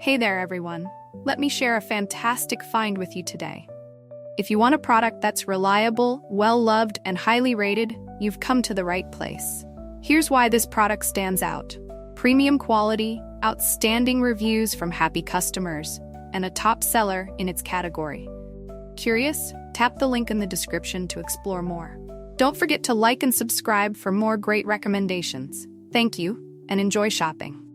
Hey there, everyone. Let me share a fantastic find with you today. If you want a product that's reliable, well-loved, and highly rated, you've come to the right place. Here's why this product stands out. Premium quality, outstanding reviews from happy customers, and a top seller in its category. Curious? Tap the link in the description to explore more. Don't forget to like and subscribe for more great recommendations. Thank you, and enjoy shopping.